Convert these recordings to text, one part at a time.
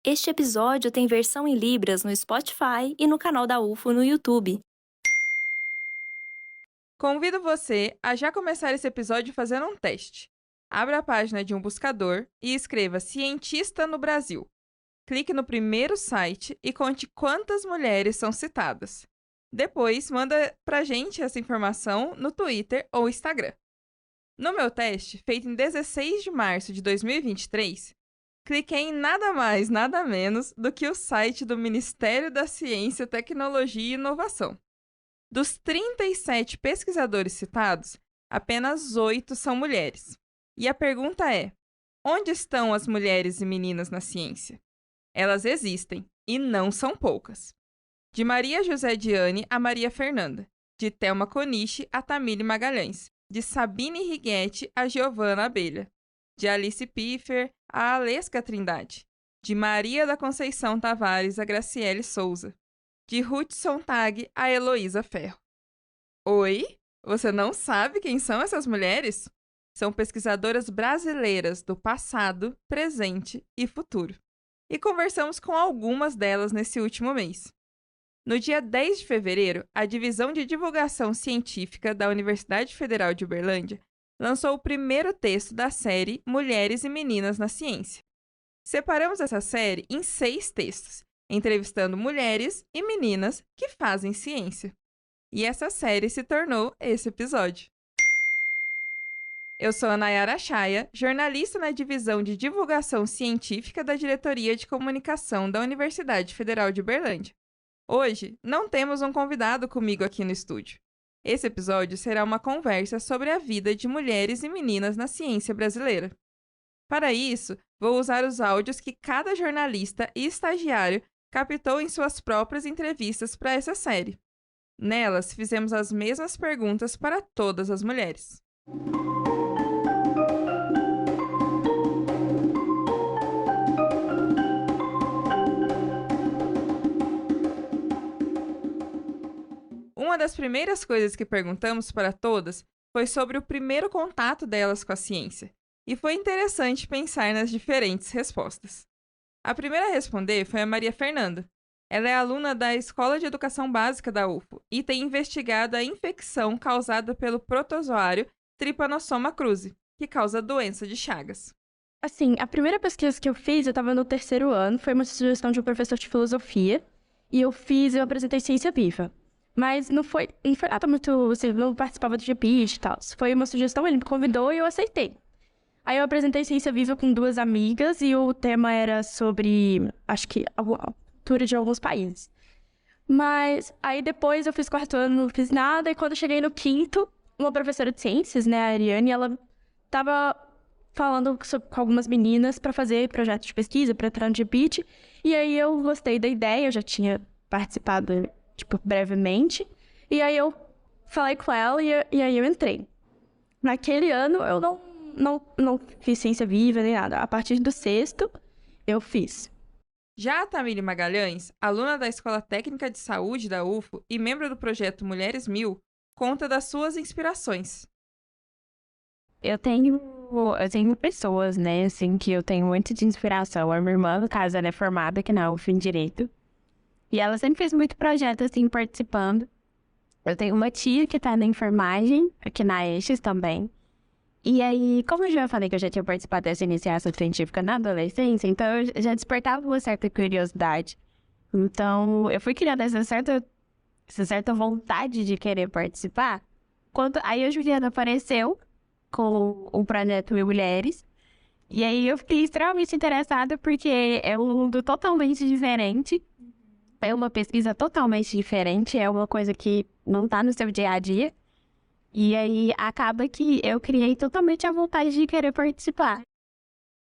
Este episódio tem versão em Libras no Spotify e no canal da UFO no YouTube. Convido você a já começar esse episódio fazendo um teste. Abra a página de um buscador e escreva cientista no Brasil. Clique no primeiro site e conte quantas mulheres são citadas. Depois, manda pra gente essa informação no Twitter ou Instagram. No meu teste, feito em 16 de março de 2023, cliquei em nada mais, nada menos do que o site do Ministério da Ciência, Tecnologia e Inovação. Dos 37 pesquisadores citados, apenas 8 são mulheres. E a pergunta é: onde estão as mulheres e meninas na ciência? Elas existem, e não são poucas. De Maria José Diane a Maria Fernanda. De Thelma Coniche a Tamile Magalhães. De Sabine Righetti a Giovana Abelha. De Alice Piffer a Alesca Trindade. De Maria da Conceição Tavares a Graciele Souza. De Ruth Sontag a Heloísa Ferro. Oi? Você não sabe quem são essas mulheres? São pesquisadoras brasileiras do passado, presente e futuro. E conversamos com algumas delas nesse último mês. No dia 10 de fevereiro, a Divisão de Divulgação Científica da Universidade Federal de Uberlândia lançou o primeiro texto da série Mulheres e Meninas na Ciência. Separamos essa série em 6 textos, entrevistando mulheres e meninas que fazem ciência. E essa série se tornou esse episódio. Eu sou a Nayara Chaya, jornalista na Divisão de Divulgação Científica da Diretoria de Comunicação da Universidade Federal de Uberlândia. Hoje, não temos um convidado comigo aqui no estúdio. Esse episódio será uma conversa sobre a vida de mulheres e meninas na ciência brasileira. Para isso, vou usar os áudios que cada jornalista e estagiário captou em suas próprias entrevistas para essa série. Nelas, fizemos as mesmas perguntas para todas as mulheres. Uma das primeiras coisas que perguntamos para todas foi sobre o primeiro contato delas com a ciência, e foi interessante pensar nas diferentes respostas. A primeira a responder foi a Maria Fernanda. Ela é aluna da Escola de Educação Básica da UFO e tem investigado a infecção causada pelo protozoário Trypanosoma cruzi, que causa a doença de Chagas. Assim, a primeira pesquisa que eu fiz, eu estava no 3º ano, foi uma sugestão de um professor de filosofia, e eu apresentei ciência viva. Mas não foi nada muito, assim, não participava do GPIT e tal. Foi uma sugestão, ele me convidou e eu aceitei. Aí eu apresentei ciência viva com 2 amigas e o tema era sobre, acho que, a cultura de alguns países. Mas aí depois eu fiz 4º ano, não fiz nada, e quando eu cheguei no 5º, uma professora de ciências, né, a Ariane, ela tava falando com algumas meninas para fazer projeto de pesquisa, para entrar no GPIT, e aí eu gostei da ideia, eu já tinha participado, brevemente, e aí eu falei com ela e aí eu entrei. Naquele ano eu não fiz ciência viva nem nada, a partir do 6º eu fiz. Já a Tamile Magalhães, aluna da Escola Técnica de Saúde da UFO e membro do projeto Mulheres 1000, conta das suas inspirações. Eu tenho pessoas, né, assim, que eu tenho muito de inspiração. A minha irmã, no caso, ela é formada aqui na UF em Direito. E ela sempre fez muito projeto, assim, participando. Eu tenho uma tia que tá na enfermagem, aqui na Estes também. E aí, como eu já falei que eu já tinha participado dessa iniciação científica na adolescência, então eu já despertava uma certa curiosidade. Então, eu fui criando essa certa vontade de querer participar. Aí a Juliana apareceu com o projeto Mil Mulheres. E aí eu fiquei extremamente interessada porque é um mundo totalmente diferente. É uma pesquisa totalmente diferente, é uma coisa que não está no seu dia a dia. E aí acaba que eu criei totalmente a vontade de querer participar.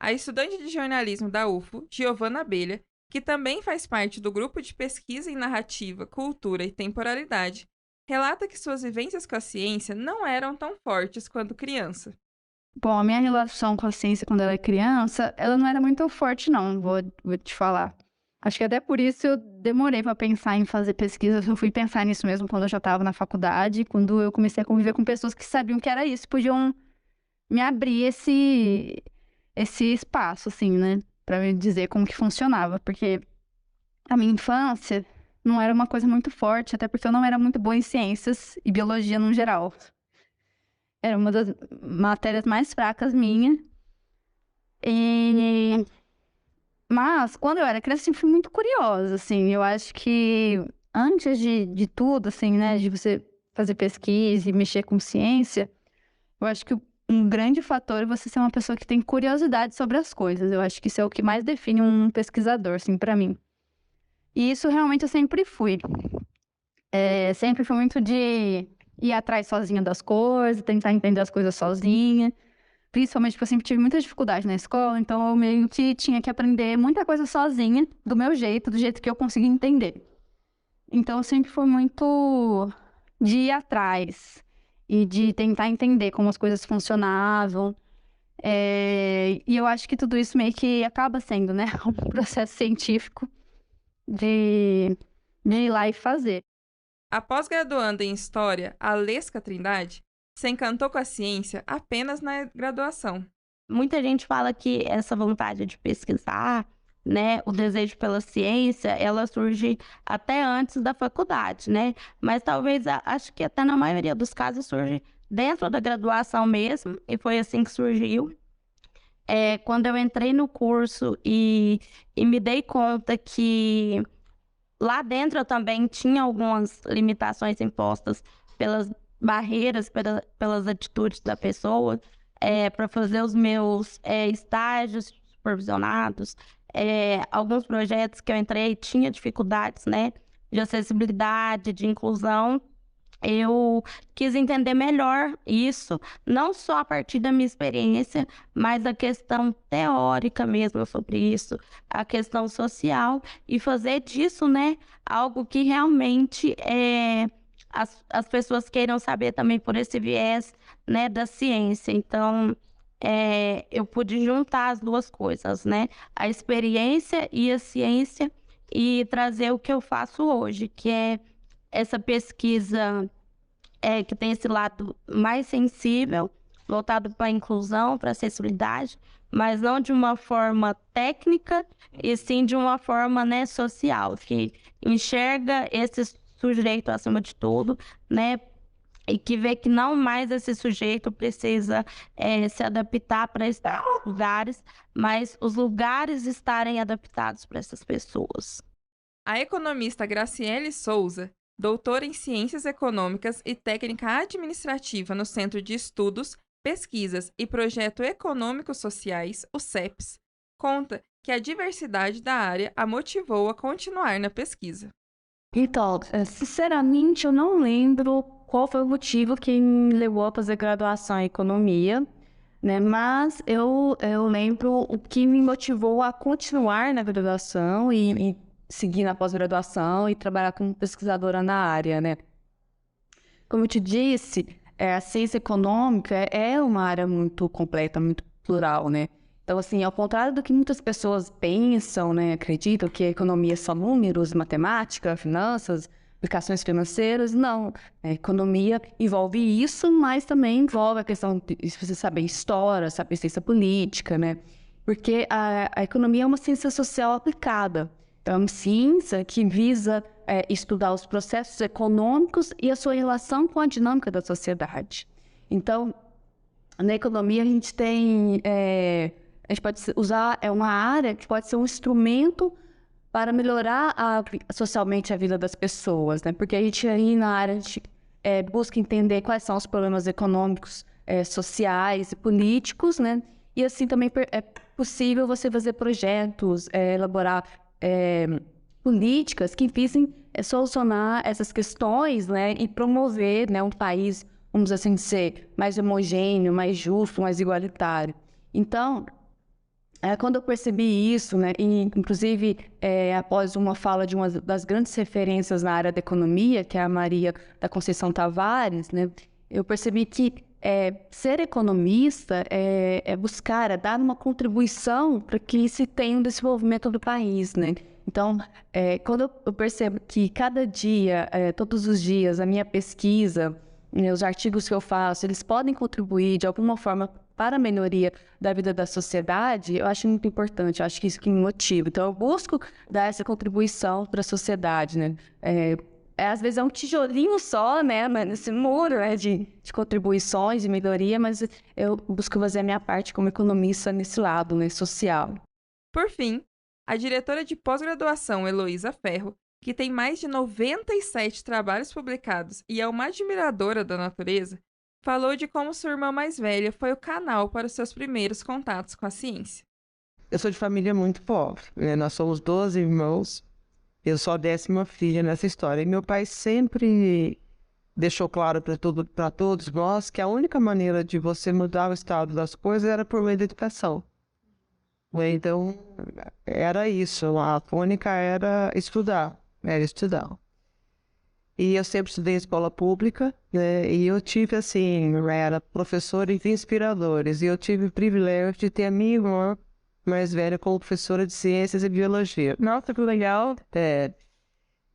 A estudante de jornalismo da UFO, Giovana Abelha, que também faz parte do grupo de pesquisa em narrativa, cultura e temporalidade, relata que suas vivências com a ciência não eram tão fortes quando criança. Bom, a minha relação com a ciência quando eu era criança, ela não era muito forte, não, vou te falar. Acho que até por isso eu demorei para pensar em fazer pesquisa. Eu fui pensar nisso mesmo quando eu já estava na faculdade, quando eu comecei a conviver com pessoas que sabiam que era isso, podiam me abrir esse espaço, assim, né? para me dizer como que funcionava, porque a minha infância não era uma coisa muito forte, até porque eu não era muito boa em ciências e biologia no geral. Era uma das matérias mais fracas minha. Mas, quando eu era criança, eu sempre fui muito curiosa, assim. Eu acho que antes de tudo, assim, né, de você fazer pesquisa e mexer com ciência, eu acho que um grande fator é você ser uma pessoa que tem curiosidade sobre as coisas. Eu acho que isso é o que mais define um pesquisador, assim, pra mim. E isso realmente eu sempre fui. Sempre fui muito de ir atrás sozinha das coisas, tentar entender as coisas sozinha. Principalmente porque eu sempre tive muita dificuldade na escola, então eu meio que tinha que aprender muita coisa sozinha, do meu jeito, do jeito que eu conseguia entender. Então eu sempre fui muito de ir atrás e de tentar entender como as coisas funcionavam. E eu acho que tudo isso meio que acaba sendo, né, um processo científico de ir lá e fazer. A pós-graduanda em História, Alesca Trindade, se encantou com a ciência apenas na graduação. Muita gente fala que essa vontade de pesquisar, né, o desejo pela ciência, ela surge até antes da faculdade, né? Mas talvez, acho que até na maioria dos casos surge dentro da graduação mesmo, e foi assim que surgiu. Quando eu entrei no curso e me dei conta que lá dentro eu também tinha algumas limitações impostas pelas barreiras, pelas atitudes da pessoa, para fazer os meus estágios supervisionados. Alguns projetos que eu entrei tinha dificuldades, né, de acessibilidade, de inclusão. Eu quis entender melhor isso, não só a partir da minha experiência, mas a questão teórica mesmo sobre isso, a questão social, e fazer disso, né, algo que realmente as pessoas queiram saber também por esse viés, né, da ciência. Então, eu pude juntar as duas coisas, né, a experiência e a ciência, e trazer o que eu faço hoje, que é essa pesquisa que tem esse lado mais sensível, voltado para a inclusão, para a acessibilidade, mas não de uma forma técnica, e sim de uma forma, né, social, que enxerga esse sujeito acima de tudo, né, e que vê que não mais esse sujeito precisa se adaptar para estar em lugares, mas os lugares estarem adaptados para essas pessoas. A economista Graciele Souza, doutora em Ciências Econômicas e Técnica Administrativa no Centro de Estudos, Pesquisas e Projeto Econômicos Sociais, o CEPS, conta que a diversidade da área a motivou a continuar na pesquisa. Então, sinceramente, eu não lembro qual foi o motivo que me levou a fazer graduação em economia, né? Mas eu lembro o que me motivou a continuar na graduação e seguir na pós-graduação e trabalhar como pesquisadora na área, né? Como eu te disse, a ciência econômica é uma área muito completa, muito plural, né? Então, assim, ao contrário do que muitas pessoas pensam, né, acreditam que a economia é só números, matemática, finanças, aplicações financeiras, não. A economia envolve isso, mas também envolve a questão de você saber história, saber ciência política, né? Porque a economia é uma ciência social aplicada. Então, é uma ciência que visa estudar os processos econômicos e a sua relação com a dinâmica da sociedade. Então, na economia, a gente tem... a gente pode usar uma área que pode ser um instrumento para melhorar socialmente a vida das pessoas, né? Porque a gente aí na área, a gente busca entender quais são os problemas econômicos, sociais e políticos, né? E assim também é possível você fazer projetos, elaborar políticas que visem solucionar essas questões, né? E promover, né, um país, vamos assim dizer, mais homogêneo, mais justo, mais igualitário. Então, quando eu percebi isso, né, e inclusive após uma fala de uma das grandes referências na área da economia, que é a Maria da Conceição Tavares, né, eu percebi que ser economista é buscar, dar uma contribuição para que se tenha um desenvolvimento do país, né? Então, quando eu percebo que cada dia, todos os dias, a minha pesquisa, os artigos que eu faço, eles podem contribuir de alguma forma para a melhoria da vida da sociedade, eu acho muito importante, eu acho que isso que me motiva. Então, eu busco dar essa contribuição para a sociedade, né? Às vezes é um tijolinho só, né, mas nesse muro, né, de contribuições, de melhoria, mas eu busco fazer a minha parte como economista nesse lado, né, social. Por fim, a diretora de pós-graduação, Heloísa Ferro, que tem mais de 97 trabalhos publicados e é uma admiradora da natureza, falou de como sua irmã mais velha foi o canal para os seus primeiros contatos com a ciência. Eu sou de família muito pobre, né? Nós somos 12 irmãos. Eu sou a 10ª filha nessa história. E meu pai sempre deixou claro para todos nós que a única maneira de você mudar o estado das coisas era por meio da educação. Então, era isso. A única era estudar. E eu sempre estudei em escola pública, né? E eu tive, assim, era professores inspiradores. E eu tive o privilégio de ter a minha irmã mais velha como professora de ciências e biologia. Nossa, que legal!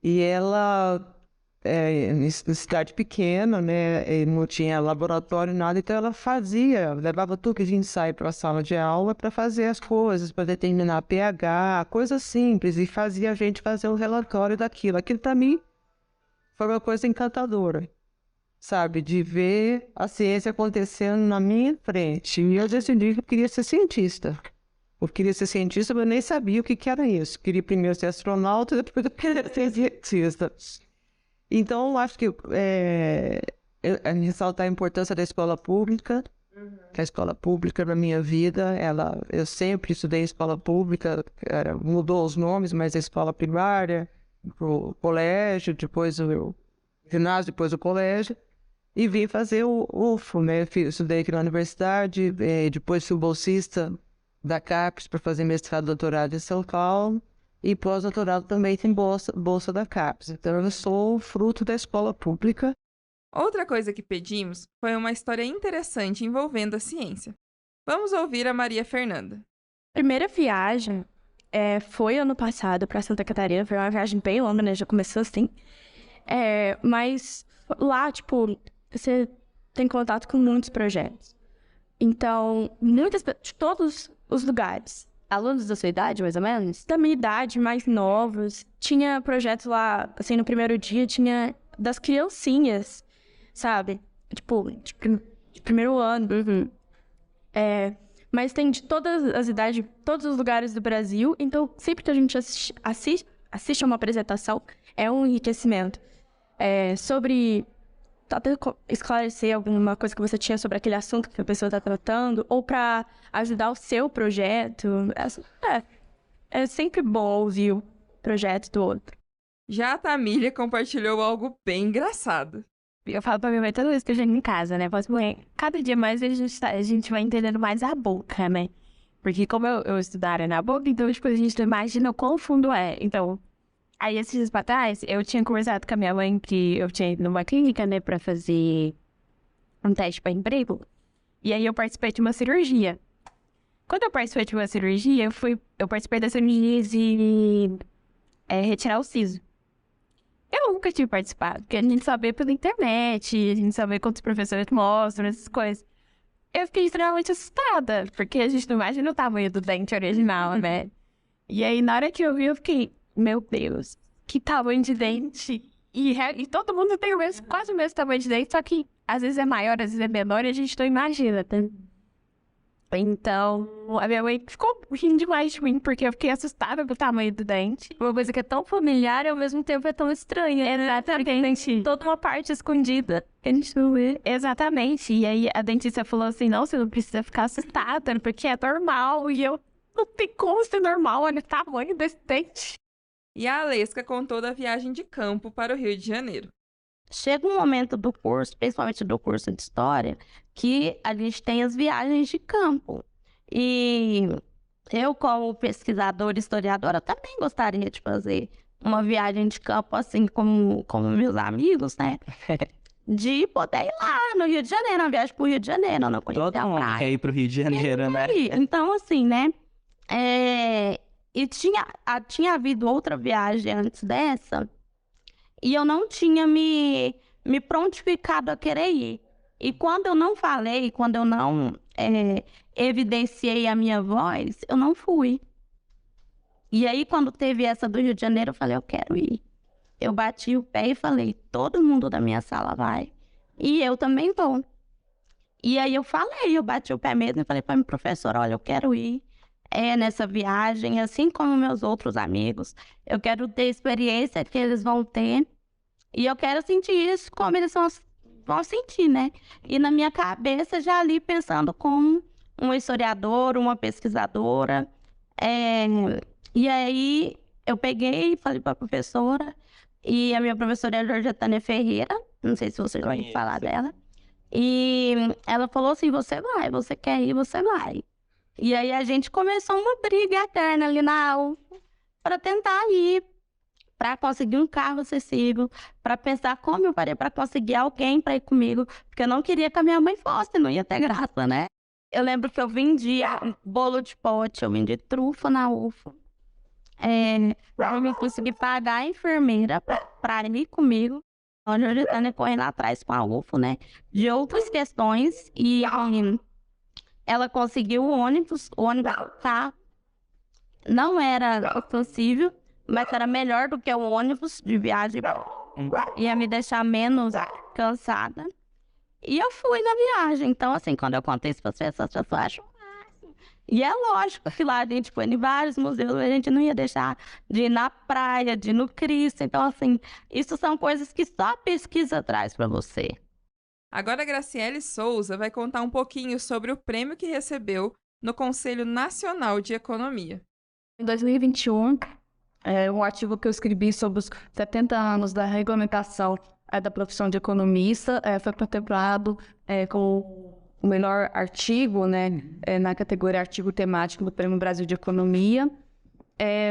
E ela, em cidade pequena, né, e não tinha laboratório, nada, então ela levava tudo que a gente sai para a sala de aula para fazer as coisas, para determinar pH, coisas simples, e fazia a gente fazer um relatório daquilo. Aquilo para mim foi uma coisa encantadora, sabe, de ver a ciência acontecendo na minha frente. E eu decidi que eu queria ser cientista. Eu queria ser cientista, mas eu nem sabia o que era isso. Eu queria primeiro ser astronauta, depois eu queria ser cientista. Então, eu acho que ressaltar a importância da escola pública. A escola pública, na minha vida, eu sempre estudei em escola pública, mudou os nomes, mas a escola primária, o colégio, depois o ginásio, depois o colégio. E vim fazer o UFO, né? Estudei aqui na universidade, depois fui bolsista da CAPES para fazer mestrado e doutorado em São Paulo, e pós-doutorado também tem bolsa da CAPES. Então, eu sou fruto da escola pública. Outra coisa que pedimos foi uma história interessante envolvendo a ciência. Vamos ouvir a Maria Fernanda. Primeira viagem foi ano passado para Santa Catarina, foi uma viagem bem longa, né? Já começou assim. Mas lá, tipo, você tem contato com muitos projetos. Então, de todos os lugares. Alunos da sua idade, mais ou menos? Da minha idade, mais novos. Tinha projetos lá, assim, no primeiro dia, tinha das criancinhas, sabe? Tipo, de primeiro ano. Mas tem de todas as idades, todos os lugares do Brasil. Então, sempre que a gente assiste a uma apresentação, é um enriquecimento. Sobre até esclarecer alguma coisa que você tinha sobre aquele assunto que a pessoa está tratando, ou para ajudar o seu projeto. É sempre bom ouvir o projeto do outro. Já a Tamília compartilhou algo bem engraçado. Eu falo pra minha mãe toda vez que eu chego em casa, né? Eu falo assim, mãe, cada dia mais a gente vai entendendo mais a boca, né? Porque como eu estudara na boca, então tipo, a gente não imagina o quão fundo é. Então, aí esses dias pra trás, eu tinha conversado com a minha mãe que eu tinha ido numa clínica, né, pra fazer um teste pra emprego. E aí eu participei de uma cirurgia. Quando eu participei de uma cirurgia, eu participei da cirurgia de retirar o siso. Eu nunca tinha participado, porque a gente só vê pela internet, a gente só vê quantos professores mostram, essas coisas. Eu fiquei extremamente assustada, porque a gente não imagina o tamanho do dente original, né? E aí, na hora que eu vi, eu fiquei, meu Deus, que tamanho de dente. E todo mundo tem quase o mesmo tamanho de dente, só que às vezes é maior, às vezes é menor, e a gente não imagina, tá? Então, a minha mãe ficou rindo demais de mim, porque eu fiquei assustada com o tamanho do dente. Uma coisa que é tão familiar e ao mesmo tempo é tão estranha. Exatamente. Tem toda uma parte escondida que a gente não vê. Exatamente. E aí a dentista falou assim, não, você não precisa ficar assustada, porque é normal. E eu, não tem como ser normal, olha o tamanho desse dente. E a Alesca contou da viagem de campo para o Rio de Janeiro. Chega um momento do curso, principalmente do curso de História, que a gente tem as viagens de campo. E eu, como pesquisadora e historiadora, também gostaria de fazer uma viagem de campo, assim como meus amigos, né? De poder ir lá no Rio de Janeiro, uma viagem para o Rio de Janeiro, eu não conhecia Todo mundo quer ir pro Rio de Janeiro, né? Então, assim, né? E tinha havido outra viagem antes dessa, e eu não tinha me prontificado a querer ir. E quando eu não falei, quando eu não evidenciei a minha voz, eu não fui. E aí, quando teve essa do Rio de Janeiro, eu falei, eu quero ir. Eu bati o pé e falei, todo mundo da minha sala vai. E eu também vou. E aí eu bati o pé mesmo e falei para minha professora, olha, eu quero ir nessa viagem, assim como meus outros amigos. Eu quero ter a experiência que eles vão ter. E eu quero sentir isso como eles vão sentir, né? E na minha cabeça, já ali pensando como uma historiadora, uma pesquisadora. E aí eu peguei e falei para a professora, e a minha professora é a Georgia Ferreira, não sei se você já ouviu falar dela. E ela falou assim, você quer ir, você vai. E aí a gente começou uma briga eterna ali na UFO para tentar ir, para conseguir um carro acessível, para pensar como eu faria para conseguir alguém para ir comigo, porque eu não queria que a minha mãe fosse, não ia ter graça, né? Eu lembro que eu vendia bolo de pote, eu vendia trufa na UFO. Eu não consegui pagar a enfermeira para ir comigo. A Jordânia correndo atrás com a UFO, né? De outras questões. E ela conseguiu o ônibus tá? Não era possível, mas era melhor do que o ônibus de viagem. Ia me deixar menos cansada. E eu fui na viagem. Então, assim, quando eu contei isso para as pessoas acham. E é lógico que lá a gente foi em vários museus, a gente não ia deixar de ir na praia, de ir no Cristo. Então, assim, isso são coisas que só a pesquisa traz para você. Agora a Graciele Souza vai contar um pouquinho sobre o prêmio que recebeu no Conselho Nacional de Economia. Em 2021, um artigo que eu escrevi sobre os 70 anos da regulamentação da profissão de economista foi contemplado com o melhor artigo, né, na categoria artigo temático do Prêmio Brasil de Economia.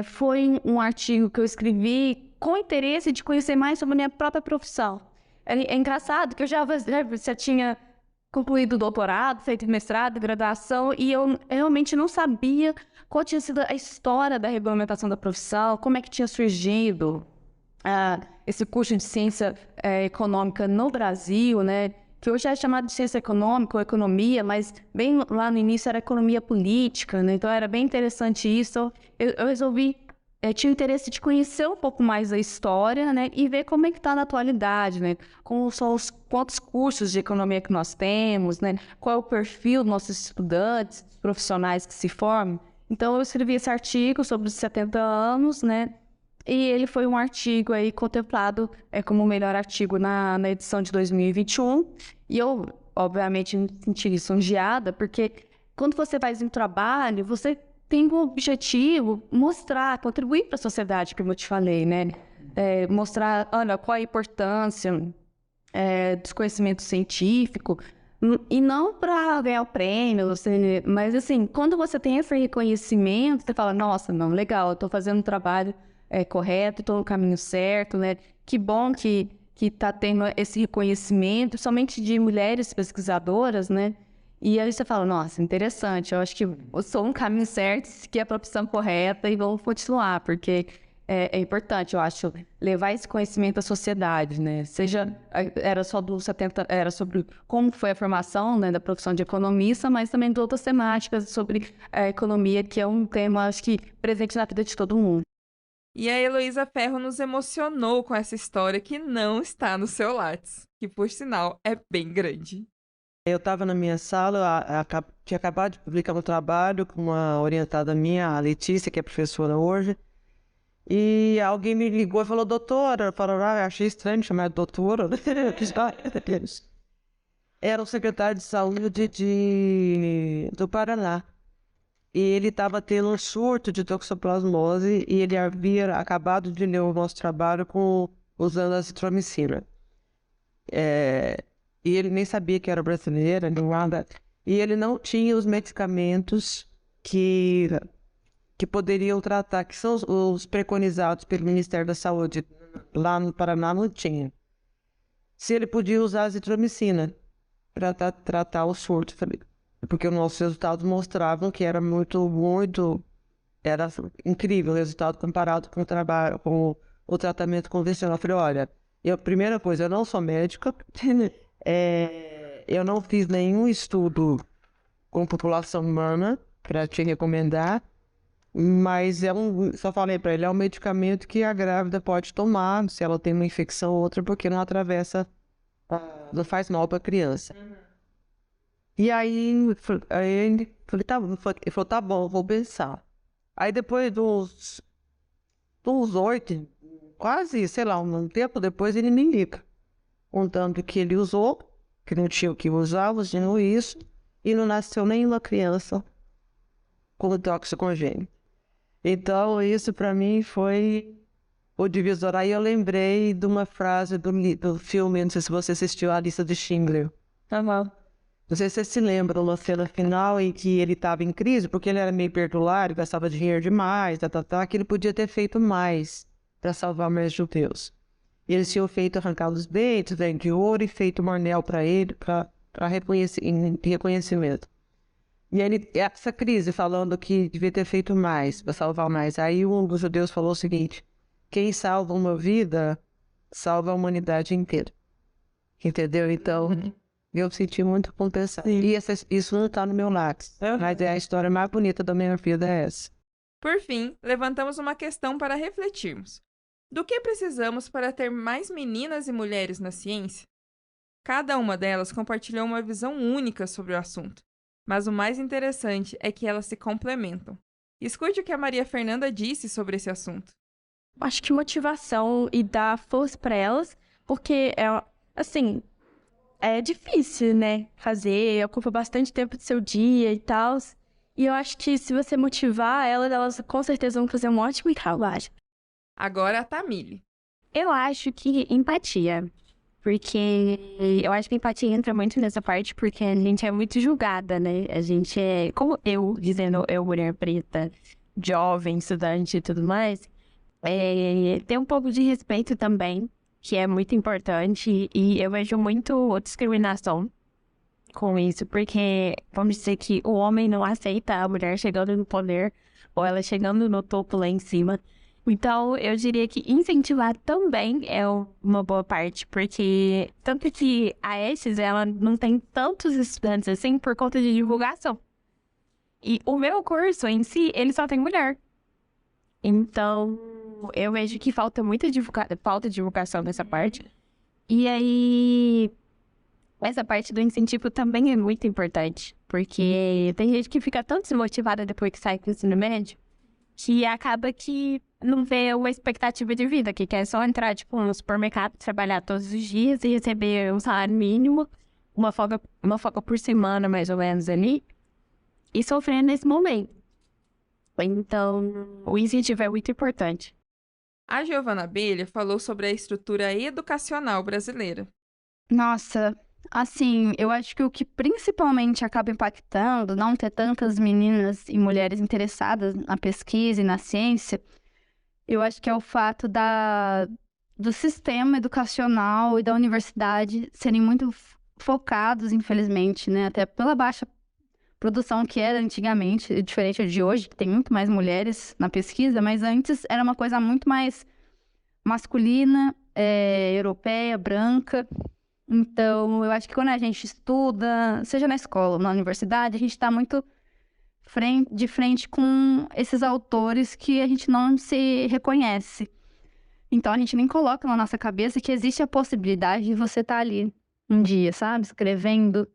Foi um artigo que eu escrevi com interesse de conhecer mais sobre a minha própria profissão. É engraçado que eu já tinha concluído o doutorado, feito mestrado, graduação, e eu realmente não sabia qual tinha sido a história da regulamentação da profissão, como é que tinha surgido esse curso de ciência econômica no Brasil, né? Que hoje é chamado de ciência econômica ou economia, mas bem lá no início era economia política, né? Então era bem interessante isso. Eu resolvi, tinha o interesse de conhecer um pouco mais a história, né? E ver como é que está na atualidade, né? Quantos cursos de economia que nós temos, né? Qual é o perfil dos nossos estudantes, profissionais que se formam. Então eu escrevi esse artigo sobre os 70 anos, né? E ele foi um artigo aí contemplado como o melhor artigo na edição de 2021. E eu, obviamente, me senti lisonjeada, porque quando você faz um trabalho, você tem o objetivo mostrar, contribuir para a sociedade, como eu te falei, né? Mostrar, olha, qual a importância do conhecimento científico, e não para ganhar o prêmio, mas assim, quando você tem esse reconhecimento, você fala, nossa, não, legal, eu estou fazendo um trabalho correto, estou no caminho certo, né? Que bom que está tendo esse reconhecimento, somente de mulheres pesquisadoras, né? E aí você fala, nossa, interessante, eu acho que eu sou no caminho certo, que é a profissão correta e vamos continuar, porque é importante, eu acho, levar esse conhecimento à sociedade, né? Era sobre como foi a formação, né, da profissão de economista, mas também de outras temáticas sobre a economia, que é um tema, acho que, presente na vida de todo mundo. E a Heloísa Ferro nos emocionou com essa história que não está no seu Lattes, que, por sinal, é bem grande. Eu estava na minha sala, tinha acabado de publicar um trabalho com uma orientada minha, a Letícia, que é professora hoje, e alguém me ligou e falou, doutora, eu achei estranho chamar de doutora, era o secretário de saúde do Paraná. E ele estava tendo um surto de toxoplasmose e ele havia acabado de ler o nosso trabalho usando azitromicina. E ele nem sabia que era brasileira, nem nada. E ele não tinha os medicamentos que poderiam tratar, que são os preconizados pelo Ministério da Saúde. Lá no Paraná não tinha. Se ele podia usar azitromicina para tratar o surto também. Porque os nossos resultados mostravam que era era incrível o resultado comparado com o tratamento convencional. Eu falei, olha, primeira coisa, eu não sou médica, eu não fiz nenhum estudo com população humana para te recomendar, mas só falei para ele, é um medicamento que a grávida pode tomar se ela tem uma infecção ou outra, porque não atravessa, não faz mal para a criança. E aí ele falou, tá bom, vou pensar. Aí depois dos 8, quase, sei lá, um tempo depois, ele me liga, contando que ele usou, que não tinha o que usar, usando isso, e não nasceu nenhuma criança com tóxico congênito. Então, isso para mim foi o divisor. Aí eu lembrei de uma frase do filme, não sei se você assistiu, A Lista de Schindler. Não sei se você se lembra uma cena final em que ele estava em crise, porque ele era meio perdulário, gastava dinheiro demais, que ele podia ter feito mais para salvar mais judeus. E eles tinham feito arrancar os dentes, dente de ouro, e feito um anel para ele, para reconhecimento. E ele, essa crise, falando que devia ter feito mais, para salvar mais. Aí um dos judeus falou o seguinte: quem salva uma vida, salva a humanidade inteira. Entendeu? Então, eu senti muito compensado. E isso não está no meu lápis, mas é a história mais bonita da minha vida, é essa. Por fim, levantamos uma questão para refletirmos. Do que precisamos para ter mais meninas e mulheres na ciência? Cada uma delas compartilhou uma visão única sobre o assunto. Mas o mais interessante é que elas se complementam. Escute o que a Maria Fernanda disse sobre esse assunto. Acho que motivação e dar força para elas, porque assim, é difícil, né? Fazer, ocupa bastante tempo do seu dia e tal. E eu acho que se você motivar elas com certeza vão fazer um ótimo trabalho. Agora a Tamile. Eu acho que empatia. Porque eu acho que a empatia entra muito nessa parte, porque a gente é muito julgada, né? A gente é, como eu, dizendo eu, mulher preta, jovem, estudante e tudo mais, tem um pouco de respeito também, que é muito importante, e eu vejo muito discriminação com isso, porque vamos dizer que o homem não aceita a mulher chegando no poder, ou ela chegando no topo lá em cima. Então, eu diria que incentivar também é uma boa parte, porque tanto que a ESTES, ela não tem tantos estudantes assim por conta de divulgação. E o meu curso em si, ele só tem mulher. Então, eu vejo que falta muita falta de divulgação nessa parte. E aí, essa parte do incentivo também é muito importante, porque tem gente que fica tão desmotivada depois que sai do ensino médio, que acaba que não vê uma expectativa de vida, que quer só entrar, tipo, no supermercado, trabalhar todos os dias e receber um salário mínimo, uma folga por semana, mais ou menos, ali, e sofrer nesse momento. Então, o incentivo é muito importante. A Giovana Abelha falou sobre a estrutura educacional brasileira. Nossa, assim, eu acho que o que principalmente acaba impactando não ter tantas meninas e mulheres interessadas na pesquisa e na ciência, eu acho que é o fato do sistema educacional e da universidade serem muito focados, infelizmente, né? Até pela baixa produção que era antigamente, diferente de hoje, que tem muito mais mulheres na pesquisa, mas antes era uma coisa muito mais masculina, europeia, branca. Então, eu acho que quando a gente estuda, seja na escola ou na universidade, a gente está muito de frente com esses autores que a gente não se reconhece. Então, a gente nem coloca na nossa cabeça que existe a possibilidade de você estar ali um dia, sabe? Escrevendo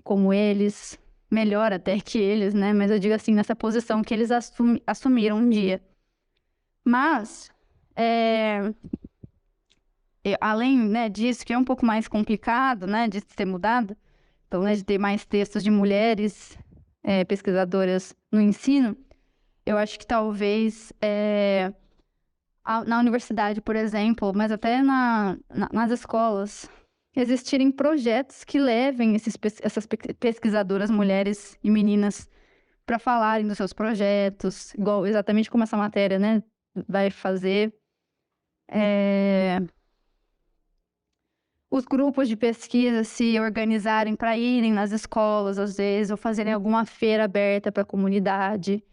como eles, melhor até que eles, né? Mas eu digo assim, nessa posição que eles assumiram um dia. Mas, além, né, disso, que é um pouco mais complicado, né, de ter mudado, então, né, de ter mais textos de mulheres pesquisadoras no ensino, eu acho que talvez na universidade, por exemplo, mas até nas escolas, existirem projetos que levem essas pesquisadoras mulheres e meninas para falarem dos seus projetos, igual exatamente como essa matéria, né, vai fazer. Os grupos de pesquisa se organizarem para irem nas escolas, às vezes, ou fazerem alguma feira aberta para a comunidade,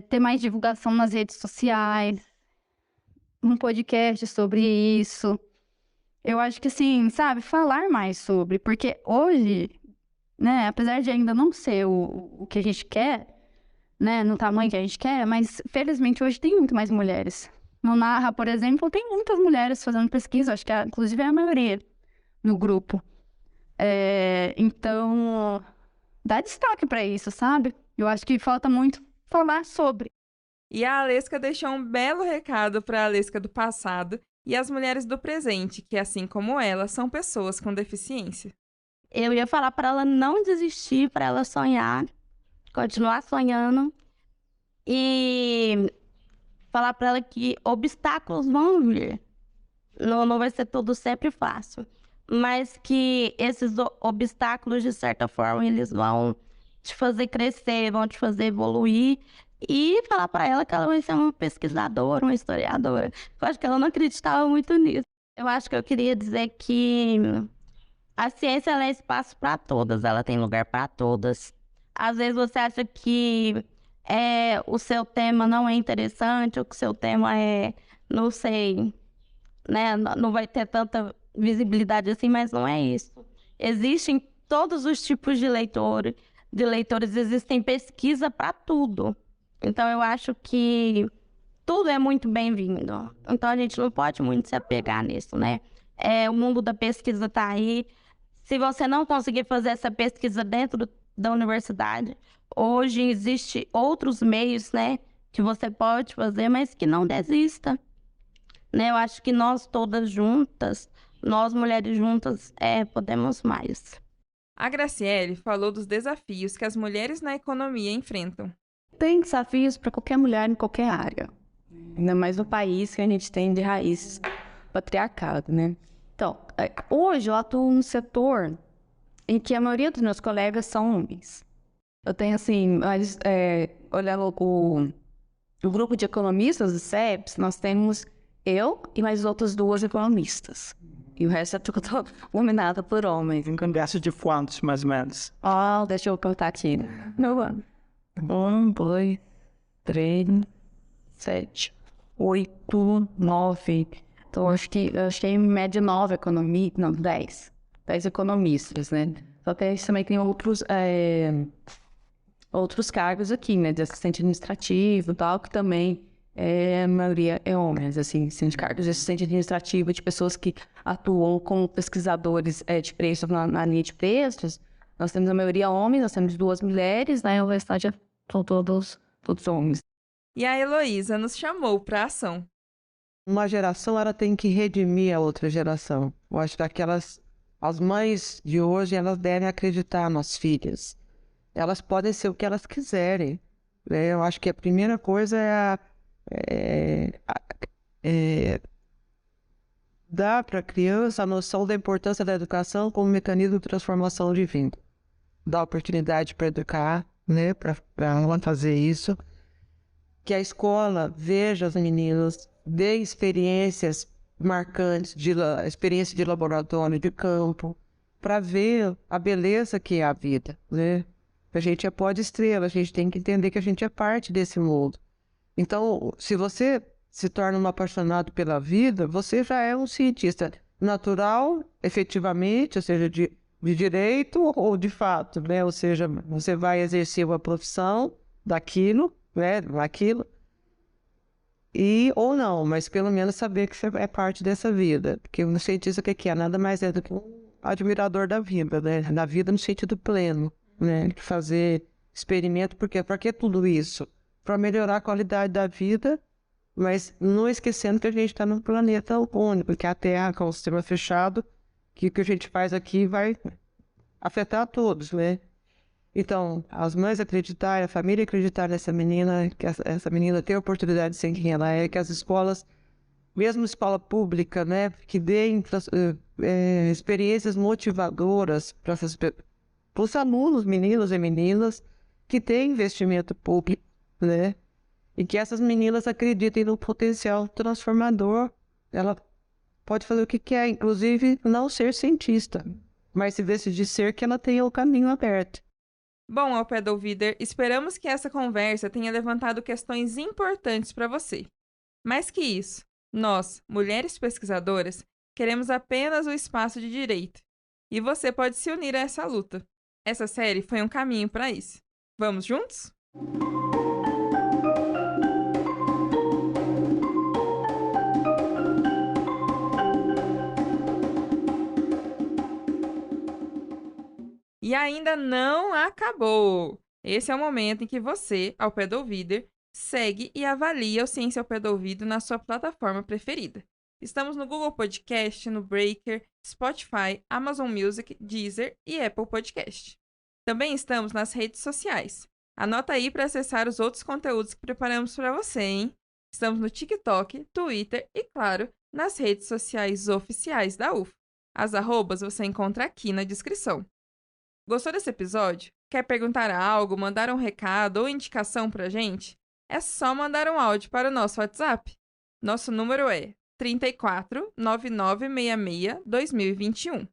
ter mais divulgação nas redes sociais, um podcast sobre isso. Eu acho que, assim, sabe, falar mais sobre, porque hoje, né? Apesar de ainda não ser o que a gente quer, né? No tamanho que a gente quer, mas felizmente hoje tem muito mais mulheres. No Narra, por exemplo, tem muitas mulheres fazendo pesquisa, acho que inclusive é a maioria no grupo. Então, dá destaque para isso, sabe? Eu acho que falta muito falar sobre. E a Alesca deixou um belo recado para a Alesca do passado e as mulheres do presente, que assim como ela, são pessoas com deficiência. Eu ia falar para ela não desistir, para ela sonhar, continuar sonhando e falar para ela que obstáculos vão vir. Não vai ser tudo sempre fácil, mas que esses obstáculos, de certa forma, eles vão te fazer crescer, vão te fazer evoluir e falar para ela que ela vai ser uma pesquisadora, uma historiadora. Eu acho que ela não acreditava muito nisso. Eu acho que eu queria dizer que a ciência ela é espaço para todas, ela tem lugar para todas. Às vezes você acha que o seu tema não é interessante, ou que o seu tema não sei, né, não vai ter tanta visibilidade assim, mas não é isso. Existem todos os tipos de leitores, existem pesquisa para tudo. Então eu acho que tudo é muito bem-vindo. Então a gente não pode muito se apegar nisso, né? O mundo da pesquisa está aí. Se você não conseguir fazer essa pesquisa dentro da universidade, hoje existem outros meios, né, que você pode fazer, mas que não desista. Né? Eu acho que nós todas juntas, nós mulheres juntas, podemos mais. A Graciele falou dos desafios que as mulheres na economia enfrentam. Tem desafios para qualquer mulher em qualquer área. Ainda mais no país que a gente tem de raiz patriarcado, né? Então, hoje eu atuo num setor em que a maioria dos meus colegas são homens. Eu tenho, assim, olhando o grupo de economistas do CEPS, nós temos eu e mais outras 2 economistas. E o resto é tudo dominado por homens. Em congresso de quantos, mais ou menos? Deixa eu contar aqui. 1, 2, 3, 7, 8, 9. Então, acho que em média 9 economistas, não, 10. 10 economistas, né? Só que também tem outros cargos aqui, né? De assistente administrativo e tal, que também a maioria é homens, assim, de cargos de assistente administrativo, de pessoas que atuam como pesquisadores de preços na linha de preços. Nós temos a maioria homens, nós temos 2 mulheres, né? O restante são todos homens. E a Heloísa nos chamou para a ação. Uma geração, ela tem que redimir a outra geração. Eu acho que as mães de hoje, elas devem acreditar nas filhas. Elas podem ser o que elas quiserem, né? Eu acho que a primeira coisa dar para a criança a noção da importância da educação como mecanismo de transformação de vida. Dar oportunidade para educar, né? Para ela fazer isso. Que a escola veja as meninas, dê experiências marcantes, experiência de laboratório, de campo, para ver a beleza que é a vida, né? A gente é pó de estrela, a gente tem que entender que a gente é parte desse mundo. Então, se você se torna um apaixonado pela vida, você já é um cientista natural, efetivamente, ou seja, de direito ou de fato, né? Ou seja, você vai exercer uma profissão daquilo, né? Ou não, mas pelo menos saber que você é parte dessa vida. Porque um cientista, o que é? Nada mais é do que um admirador da vida, né? Da vida no sentido pleno, né? De fazer experimento, porque para que tudo isso? Para melhorar a qualidade da vida, mas não esquecendo que a gente está num planeta único, que a Terra, que é um sistema fechado, que o que a gente faz aqui vai afetar a todos, né? Então, as mães acreditarem, a família acreditar nessa menina, que essa menina tem a oportunidade de ser quem ela é, que as escolas, mesmo escola pública, né, que deem experiências motivadoras para os alunos, meninos e meninas, que têm investimento público, né, e que essas meninas acreditem no potencial transformador. Ela pode fazer o que quer, inclusive não ser cientista, mas se decidir ser, que ela tenha o caminho aberto. Bom, ao pé do ouvider, esperamos que essa conversa tenha levantado questões importantes para você. Mais que isso, nós, mulheres pesquisadoras, queremos apenas o espaço de direito. E você pode se unir a essa luta. Essa série foi um caminho para isso. Vamos juntos? E ainda não acabou! Esse é o momento em que você, ao pé do ouvido, segue e avalia o Ciência ao Pé do Ouvido na sua plataforma preferida. Estamos no Google Podcast, no Breaker, Spotify, Amazon Music, Deezer e Apple Podcast. Também estamos nas redes sociais. Anota aí para acessar os outros conteúdos que preparamos para você, hein? Estamos no TikTok, Twitter e, claro, nas redes sociais oficiais da UFO. As arrobas você encontra aqui na descrição. Gostou desse episódio? Quer perguntar algo, mandar um recado ou indicação pra gente? É só mandar um áudio para o nosso WhatsApp. Nosso número é 34 9966 2021.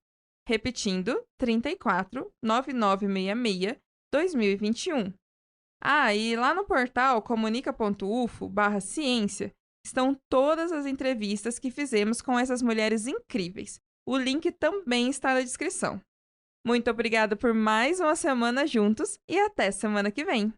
Repetindo, 34 9966 2021. E lá no portal comunica.ufo/ciência estão todas as entrevistas que fizemos com essas mulheres incríveis. O link também está na descrição. Muito obrigada por mais uma semana juntos e até semana que vem.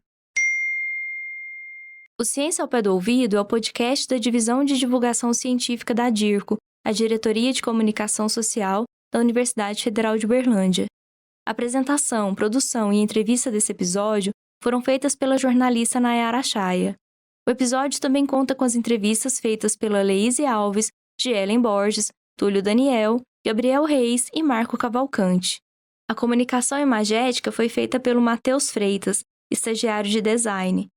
O Ciência ao Pé do Ouvido é o podcast da Divisão de Divulgação Científica da DIRCO, a Diretoria de Comunicação Social da Universidade Federal de Uberlândia. A apresentação, produção e entrevista desse episódio foram feitas pela jornalista Nayara Chaya. O episódio também conta com as entrevistas feitas pela Leíse Alves, Gielen Borges, Túlio Daniel, Gabriel Reis e Marco Cavalcante. A comunicação imagética foi feita pelo Matheus Freitas, estagiário de design.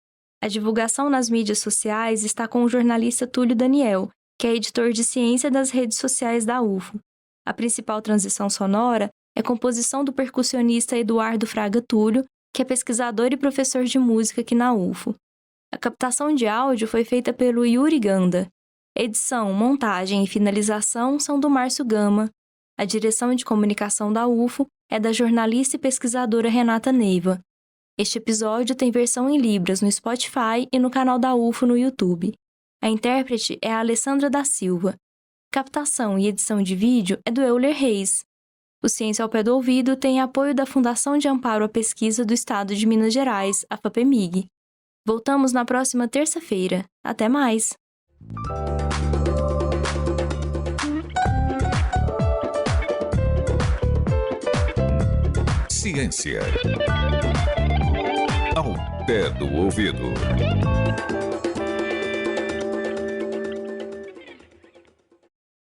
A divulgação nas mídias sociais está com o jornalista Túlio Daniel, que é editor de ciência das redes sociais da UFO. A principal transição sonora é composição do percussionista Eduardo Fraga Túlio, que é pesquisador e professor de música aqui na UFO. A captação de áudio foi feita pelo Yuri Ganda. Edição, montagem e finalização são do Márcio Gama. A direção de comunicação da UFO é da jornalista e pesquisadora Renata Neiva. Este episódio tem versão em Libras no Spotify e no canal da UFO no YouTube. A intérprete é a Alessandra da Silva. Captação e edição de vídeo é do Euler Reis. O Ciência ao Pé do Ouvido tem apoio da Fundação de Amparo à Pesquisa do Estado de Minas Gerais, a FAPEMIG. Voltamos na próxima terça-feira. Até mais! Ciência ao pé do ouvido.